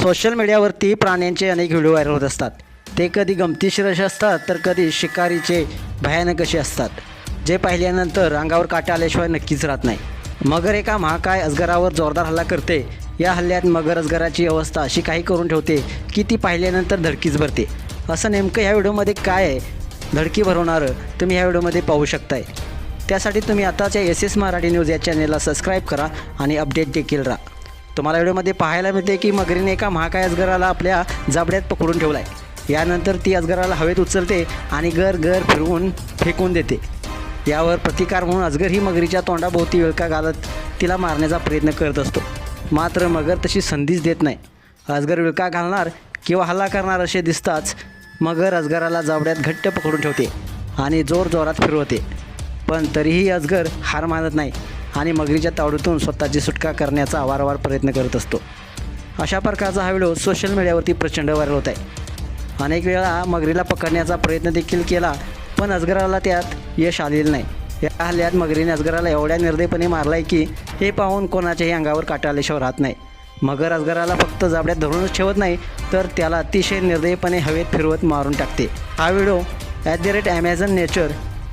Social मीडियावरती प्राण्यांचे अनेक व्हिडिओ व्हायरल होत असतात. ते कधी गमतीशीर असे असतात तर कधी शिकारीचे भयानक असे असतात, जे पाहिल्यानंतर अंगावर काटा आल्याशिवाय नक्कीच राहत नाही. मगर एका महाकाय अजगरावर जोरदार हल्ला करते. या हल्ल्यात मगर अजगराची अवस्था अशी काही करून ठेवते की ती पाहिल्यानंतर धडकीच भरते. असं नेमकं ह्या व्हिडिओमध्ये काय आहे, धडकी भरवणारं, तुम्ही ह्या व्हिडिओमध्ये पाहू शकताय. त्यासाठी तुम्ही आताच्या SS मराठी न्यूज या चॅनेलला सबस्क्राईब करा आणि अपडेट देखील राहा. तुम्हाला व्हिडिओमध्ये पाहायला मिळते की मगरीने एका महाकाय अजगराला आपल्या जाबड्यात पकडून ठेवला आहे. यानंतर ती अजगराला हवेत उचलते आणि गर फिरवून फेकून देते. यावर प्रतिकार म्हणून अजगर ही मगरीच्या तोंडाभोवती विळखा घालत तिला मारण्याचा प्रयत्न करत असतो. मात्र मगर तशी संधीच देत नाही. अजगर विळखा घालणार किंवा हल्ला करणार असे दिसताच मगर अजगराला जाबड्यात घट्ट पकडून ठेवते आणि जोरात फिरवते. पण तरीही अजगर हार मानत नाही आणि मगरीच्या तावडीतून स्वतःची सुटका करण्याचा वारंवार प्रयत्न करत असतो. अशा प्रकारचा हा व्हिडिओ सोशल मीडियावरती प्रचंड व्हायरल होत आहे. अनेक वेळा मगरीला पकडण्याचा प्रयत्न देखील केला, पण अजगराला त्यात यश आलेलं नाही. या हल्ल्यात मगरीने अजगराला एवढ्या निर्दयपणे मारला आहे की हे पाहून कोणाच्याही अंगावर काटा आल्याशिवाय राहत नाही. मगर अजगराला फक्त जाबड्यात धरूनच ठेवत नाही, तर त्याला अतिशय निर्दयपणे हवेत फिरवत मारून टाकते. हा व्हिडिओ @AmazonNature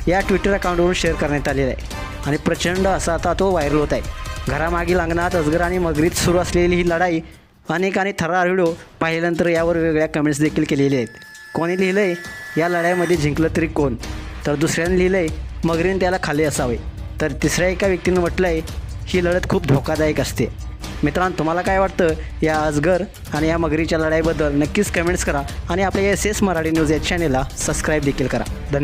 या ट्विटर अकाउंटवरून शेअर करण्यात आलेला आहे आणि प्रचंड असा आता तो व्हायरल होत आहे. घरामागील अंगणात अजगर आणि मगरीत सुरू असलेली ही लढाई अनेकांनी थरार व्हिडिओ पाहिल्यानंतर यावर वेगवेगळ्या कमेंट्स देखील केलेल्या आहेत. कोणी लिहिलं आहे या लढाईमध्ये जिंकलं तरी कोण, तर दुसऱ्याने लिहिलं आहे मगरीने त्याला खाल्ले असावे, तर तिसऱ्या एका व्यक्तीनं म्हटलं आहे ही लढत खूप धोकादायक असते. मित्रांनो, तुम्हाला काय वाटतं या अजगर आणि या मगरीच्या लढाईबद्दल नक्कीच कमेंट्स करा आणि आपल्या SS मराठी न्यूज या चॅनेलला सबस्क्राईब देखील करा. धन्यवाद.